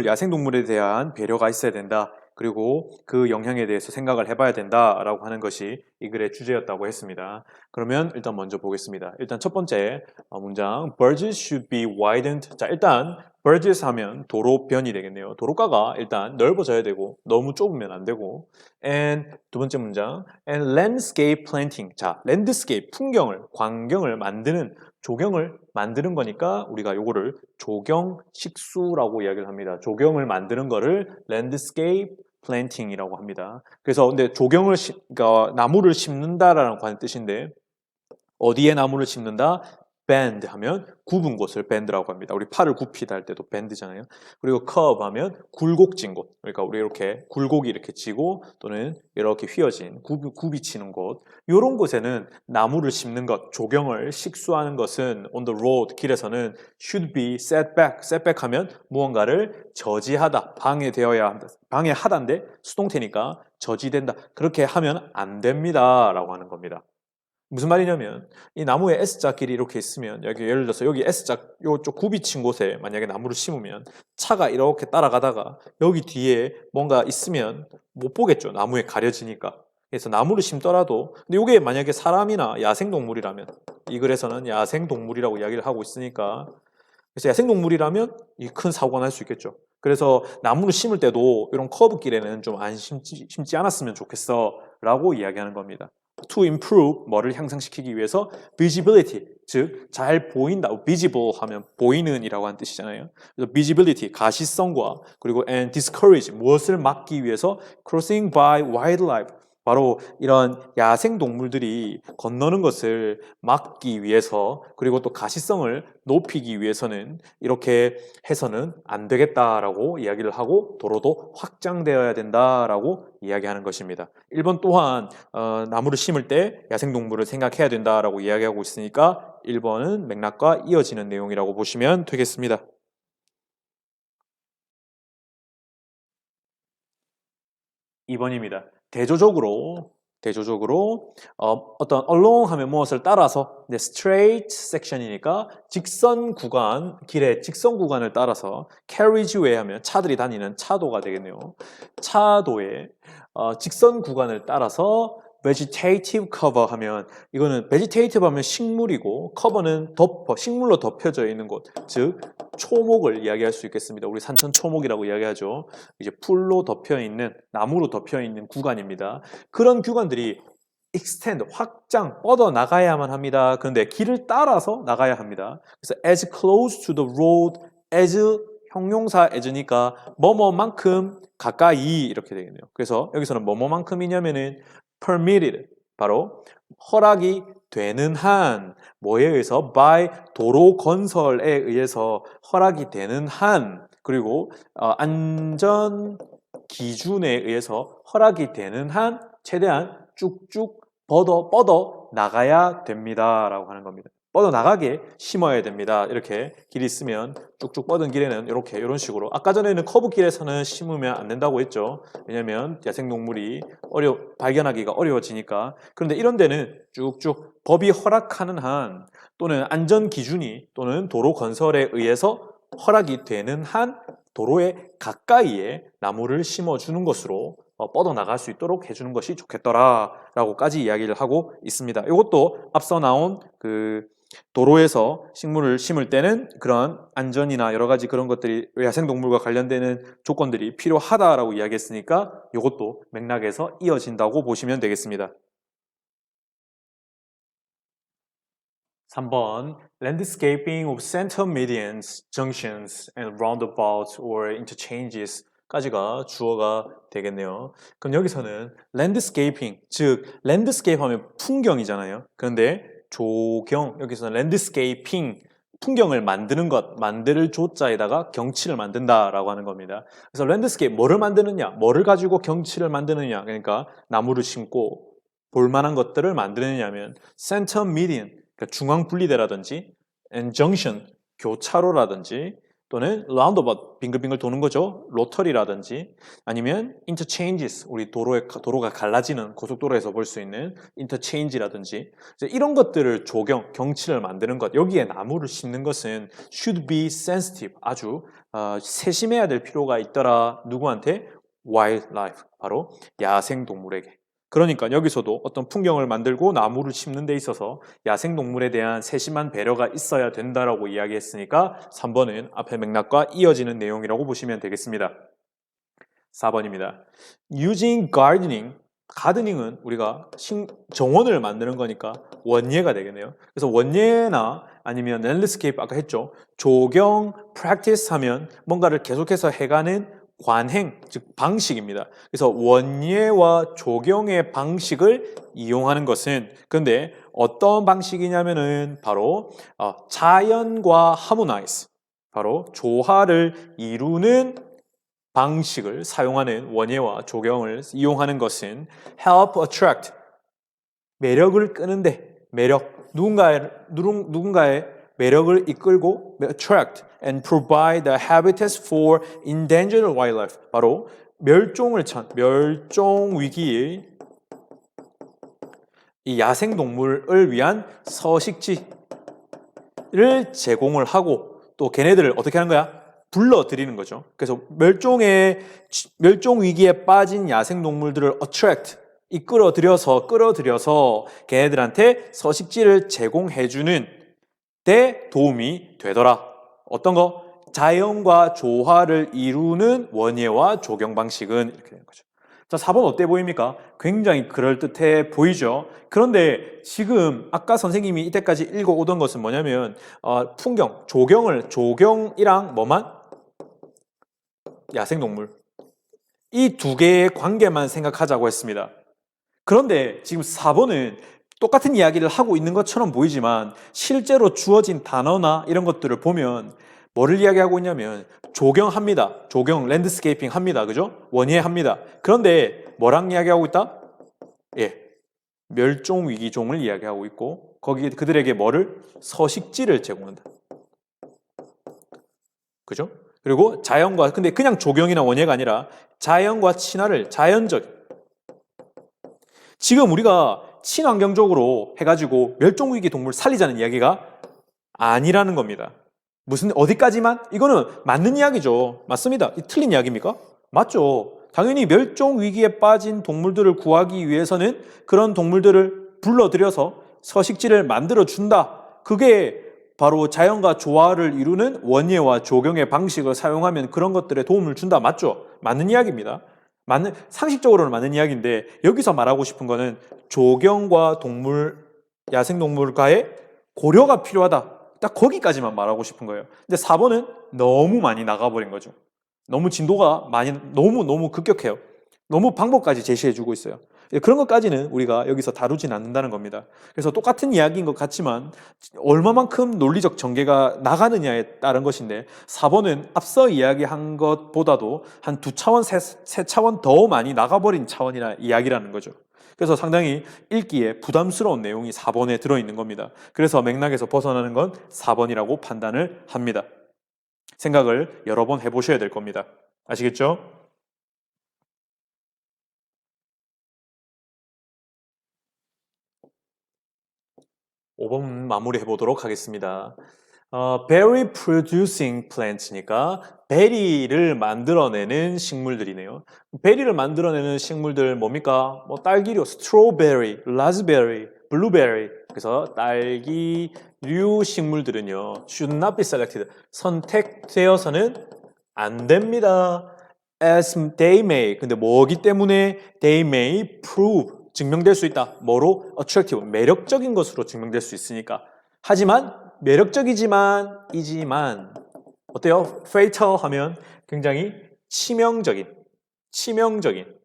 야생동물에 대한 배려가 있어야 된다. 그리고 그 영향에 대해서 생각을 해봐야 된다라고 하는 것이 이 글의 주제였다고 했습니다. 그러면 일단 먼저 보겠습니다. 일단 첫 번째 문장 Birds should be widened. 자, 일단 birds 하면 도로변이 되겠네요. 도로가가 일단 넓어져야 되고 너무 좁으면 안 되고 and 두 번째 문장 and landscape planting. 자, landscape 풍경을 광경을 만드는 조경을 만드는 거니까 우리가 요거를 조경식수라고 이야기를 합니다. 조경을 만드는 거를 landscape planting이라고 합니다. 그래서 근데 그러니까 나무를 심는다라는 뜻인데 어디에 나무를 심는다? bend 하면 굽은 곳을 bend라고 합니다. 우리 팔을 굽히다 할 때도 bend잖아요. 그리고 curve 하면 굴곡진 곳. 그러니까 우리 이렇게 굴곡이 이렇게 지고 또는 이렇게 휘어진 굽이 치는 곳. 이런 곳에는 나무를 심는 것, 조경을 식수하는 것은 on the road, 길에서는 should be set back. set back 하면 무언가를 저지하다, 방해되어야 한다. 방해하다인데 수동태니까 저지된다. 그렇게 하면 안 됩니다라고 하는 겁니다. 무슨 말이냐면 이 나무에 S자 길이 이렇게 있으면 여기 예를 들어서 여기 S자 요쪽 굽이 친 곳에 만약에 나무를 심으면 차가 이렇게 따라가다가 여기 뒤에 뭔가 있으면 못 보겠죠. 나무에 가려지니까. 그래서 나무를 심더라도 근데 이게 만약에 사람이나 야생동물이라면 이 글에서는 야생동물이라고 이야기를 하고 있으니까 그래서 야생동물이라면 이 큰 사고가 날 수 있겠죠. 그래서 나무를 심을 때도 이런 커브길에는 좀 안 심지 않았으면 좋겠어 라고 이야기하는 겁니다. To improve 뭐를 향상시키기 위해서 visibility 즉 잘 보인다. visible 하면 보이는 이라고 하는 뜻이잖아요. 그래서 visibility 가시성과 그리고 and discourage 무엇을 막기 위해서 crossing by wildlife 바로 이런 야생 동물들이 건너는 것을 막기 위해서 그리고 또 가시성을 높이기 위해서는 이렇게 해서는 안 되겠다라고 이야기를 하고 도로도 확장되어야 된다라고 이야기하는 것입니다. 1번 또한 나무를 심을 때 야생 동물을 생각해야 된다라고 이야기하고 있으니까 1번은 맥락과 이어지는 내용이라고 보시면 되겠습니다. 2번입니다. 대조적으로 어떤 along 하면 무엇을 따라서 straight section이니까 직선 구간 길의 직선 구간을 따라서 carriageway 하면 차들이 다니는 차도가 되겠네요. 차도의 직선 구간을 따라서 vegetative cover 하면 이거는 vegetative 하면 식물이고 cover는 식물로 덮여져 있는 곳, 즉 초목을 이야기할 수 있겠습니다. 우리 산천 초목이라고 이야기하죠. 이제 풀로 덮여 있는 나무로 덮여 있는 구간입니다. 그런 구간들이 extend 확장 뻗어 나가야만 합니다. 그런데 길을 따라서 나가야 합니다. 그래서 as close to the road as 형용사 as니까 뭐뭐만큼 가까이 이렇게 되겠네요. 그래서 여기서는 뭐뭐만큼이냐면은 permitted 바로 허락이 되는 한 뭐에 의해서 by 도로 건설에 의해서 허락이 되는 한 그리고 안전 기준에 의해서 허락이 되는 한 최대한 쭉쭉 뻗어 나가야 됩니다 라고 하는 겁니다. 뻗어 나가게 심어야 됩니다. 이렇게 길이 있으면 쭉쭉 뻗은 길에는 이렇게 이런 식으로 아까 전에는 커브 길에서는 심으면 안 된다고 했죠. 왜냐하면 야생동물이 발견하기가 어려워지니까. 그런데 이런 데는 쭉쭉 법이 허락하는 한 또는 안전 기준이 또는 도로 건설에 의해서 허락이 되는 한 도로의 가까이에 나무를 심어주는 것으로 뻗어나갈 수 있도록 해주는 것이 좋겠더라라고까지 이야기를 하고 있습니다. 이것도 앞서 나온 그 도로에서 식물을 심을 때는 그런 안전이나 여러 가지 그런 것들이 야생동물과 관련되는 조건들이 필요하다라고 이야기했으니까 이것도 맥락에서 이어진다고 보시면 되겠습니다. 3번 Landscaping of center medians, junctions, and roundabouts or interchanges 까지가 주어가 되겠네요. 그럼 여기서는 landscaping, 즉 landscape 하면 풍경이잖아요. 그런데 조경, 여기서는 landscaping, 풍경을 만드는 것, 만들 조자에다가 경치를 만든다라고 하는 겁니다. 그래서 landscape, 뭐를 만드느냐, 뭐를 가지고 경치를 만드느냐, 그러니까 나무를 심고 볼만한 것들을 만드느냐면 center median, 그러니까 중앙 분리대라든지 and junction, 교차로라든지 또는 roundabout, 빙글빙글 도는 거죠. 로터리라든지 아니면 interchanges, 우리 도로가 갈라지는 고속도로에서 볼 수 있는 interchange라든지 이런 것들을 조경, 경치를 만드는 것, 여기에 나무를 심는 것은 should be sensitive, 아주 세심해야 될 필요가 있더라. 누구한테? wildlife, 바로 야생동물에게. 그러니까 여기서도 어떤 풍경을 만들고 나무를 심는 데 있어서 야생동물에 대한 세심한 배려가 있어야 된다라고 이야기했으니까 3번은 앞의 맥락과 이어지는 내용이라고 보시면 되겠습니다. 4번입니다. Using gardening, 가드닝은 우리가 정원을 만드는 거니까 원예가 되겠네요. 그래서 원예나 아니면 랜드스케이프 아까 했죠. 조경, practice 하면 뭔가를 계속해서 해가는 관행, 즉 방식입니다. 그래서 원예와 조경의 방식을 이용하는 것은 근데 어떤 방식이냐면은 바로 자연과 harmonize, 바로 조화를 이루는 방식을 사용하는 원예와 조경을 이용하는 것은 help attract, 매력을 끄는데 누군가의 매력을 이끌고 attract and provide the habitats for endangered wildlife, 바로 멸종 위기의 이 야생동물을 위한 서식지를 제공을 하고 또 걔네들을 어떻게 하는 거야? 불러들이는 거죠. 그래서 멸종 위기에 빠진 야생동물들을 attract, 끌어들여서 걔네들한테 서식지를 제공해주는 데 도움이 되더라. 어떤 거? 자연과 조화를 이루는 원예와 조경 방식은 이렇게 되는 거죠. 자, 4번 어때 보입니까? 굉장히 그럴듯해 보이죠? 그런데 지금 아까 선생님이 이때까지 읽어오던 것은 뭐냐면 풍경, 조경이랑 뭐만? 야생동물. 이 두 개의 관계만 생각하자고 했습니다. 그런데 지금 4번은 똑같은 이야기를 하고 있는 것처럼 보이지만 실제로 주어진 단어나 이런 것들을 보면 뭐를 이야기하고 있냐면 조경합니다. 조경, 랜드스케이핑 합니다. 그죠? 원예합니다. 그런데 뭐랑 이야기하고 있다? 예, 멸종위기종을 이야기하고 있고 거기에 그들에게 뭐를? 서식지를 제공한다. 그죠? 그리고 자연과, 근데 그냥 조경이나 원예가 아니라 자연과 친화를, 지금 우리가 친환경적으로 해가지고 멸종위기 동물 살리자는 이야기가 아니라는 겁니다. 어디까지만? 이거는 맞는 이야기죠. 맞습니다. 틀린 이야기입니까? 맞죠. 당연히 멸종위기에 빠진 동물들을 구하기 위해서는 그런 동물들을 불러들여서 서식지를 만들어준다. 그게 바로 자연과 조화를 이루는 원예와 조경의 방식을 사용하면 그런 것들에 도움을 준다. 맞죠? 맞는 이야기입니다. 상식적으로는 맞는 이야기인데 여기서 말하고 싶은 거는 조경과 야생동물과의 고려가 필요하다. 딱 거기까지만 말하고 싶은 거예요. 근데 4번은 너무 많이 나가버린 거죠. 너무 진도가 너무 급격해요. 너무 방법까지 제시해주고 있어요. 그런 것까지는 우리가 여기서 다루진 않는다는 겁니다. 그래서 똑같은 이야기인 것 같지만 얼마만큼 논리적 전개가 나가느냐에 따른 것인데 4번은 앞서 이야기한 것보다도 한 2차원, 3차원 더 많이 나가버린 차원이나 이야기라는 거죠. 그래서 상당히 읽기에 부담스러운 내용이 4번에 들어있는 겁니다. 그래서 맥락에서 벗어나는 건 4번이라고 판단을 합니다. 생각을 여러 번 해보셔야 될 겁니다. 아시겠죠? 5번 마무리해 보도록 하겠습니다. berry producing plants니까 베리를 만들어내는 식물들이네요. 베리를 만들어내는 식물들 뭡니까? 뭐 딸기류, strawberry, raspberry, blueberry. 그래서 딸기류 식물들은요, should not be selected. 선택되어서는 안 됩니다. As they may. 근데 뭐기 때문에 they may prove. 증명될 수 있다. 뭐로? attractive. 매력적인 것으로 증명될 수 있으니까. 하지만 매력적이지만 어때요? fatal 하면 굉장히 치명적인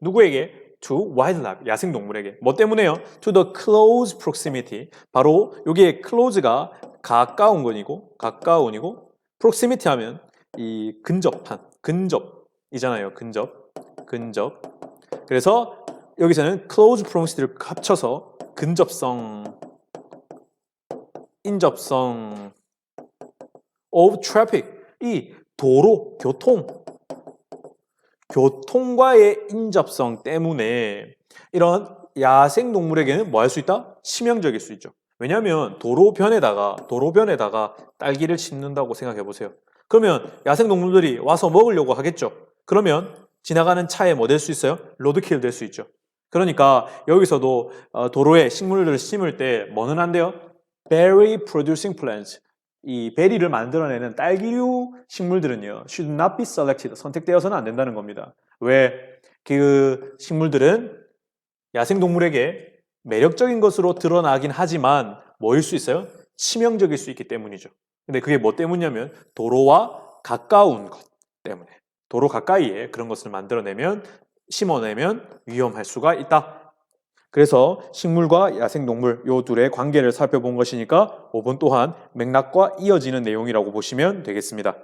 누구에게? to wildlife 야생동물에게 뭐 때문에요? to the close proximity 바로 여기에 close가 가까운이고 proximity 하면 이 근접이잖아요. 근접 그래서 여기서는 close proximity를 합쳐서 인접성 of traffic 이 도로, 교통과의 인접성 때문에 이런 야생동물에게는 뭐 할 수 있다? 치명적일 수 있죠. 왜냐하면 도로변에다가 딸기를 심는다고 생각해 보세요. 그러면 야생동물들이 와서 먹으려고 하겠죠. 그러면 지나가는 차에 뭐 될 수 있어요? 로드킬 될 수 있죠. 그러니까 여기서도 도로에 식물들을 심을 때 뭐는 안 돼요? berry producing plants 이 베리를 만들어내는 딸기류 식물들은요 should not be selected 선택되어서는 안 된다는 겁니다. 왜? 그 식물들은 야생동물에게 매력적인 것으로 드러나긴 하지만 뭐일 수 있어요? 치명적일 수 있기 때문이죠. 근데 그게 뭐 때문이냐면 도로와 가까운 것 때문에 도로 가까이에 그런 것을 심어내면 위험할 수가 있다. 그래서 식물과 야생동물 요 둘의 관계를 살펴본 것이니까 5번 또한 맥락과 이어지는 내용이라고 보시면 되겠습니다.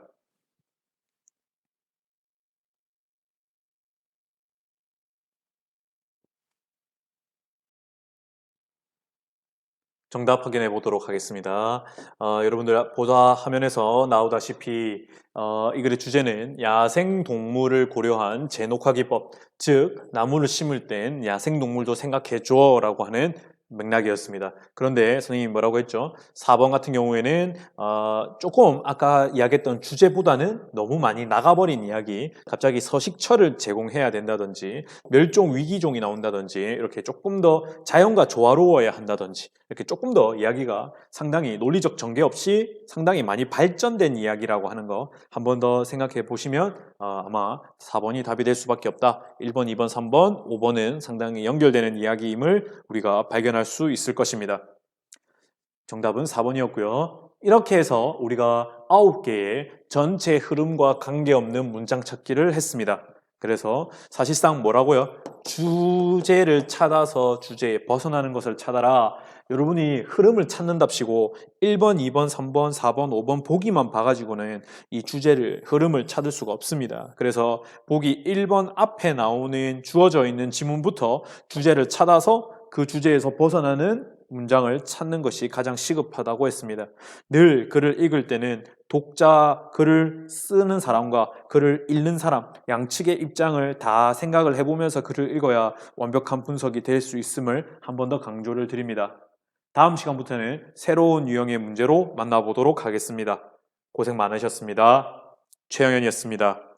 정답 확인해 보도록 하겠습니다. 여러분들 보다 화면에서 나오다시피 이 글의 주제는 야생동물을 고려한 제녹화기법, 즉 나무를 심을 땐 야생동물도 생각해 줘 라고 하는 맥락이었습니다. 그런데 선생님이 뭐라고 했죠? 4번 같은 경우에는 조금 아까 이야기했던 주제보다는 너무 많이 나가버린 이야기, 갑자기 서식처를 제공해야 된다든지 멸종 위기종이 나온다든지 이렇게 조금 더 자연과 조화로워야 한다든지 이렇게 조금 더 이야기가 상당히 논리적 전개 없이 상당히 많이 발전된 이야기라고 하는 거 한 번 더 생각해 보시면 아마 4번이 답이 될 수밖에 없다. 1번, 2번, 3번, 5번은 상당히 연결되는 이야기임을 우리가 발견할 수 있을 것입니다. 정답은 4번이었고요. 이렇게 해서 우리가 9개의 전체 흐름과 관계없는 문장 찾기를 했습니다. 그래서 사실상 뭐라고요? 주제를 찾아서 주제에 벗어나는 것을 찾아라. 여러분이 흐름을 찾는답시고 1번, 2번, 3번, 4번, 5번 보기만 봐가지고는 이 주제를, 흐름을 찾을 수가 없습니다. 그래서 보기 1번 앞에 나오는 주어져 있는 지문부터 주제를 찾아서 그 주제에서 벗어나는 문장을 찾는 것이 가장 시급하다고 했습니다. 늘 글을 읽을 때는 독자, 글을 쓰는 사람과 글을 읽는 사람 양측의 입장을 다 생각을 해보면서 글을 읽어야 완벽한 분석이 될 수 있음을 한 번 더 강조를 드립니다. 다음 시간부터는 새로운 유형의 문제로 만나보도록 하겠습니다. 고생 많으셨습니다. 최영현이었습니다.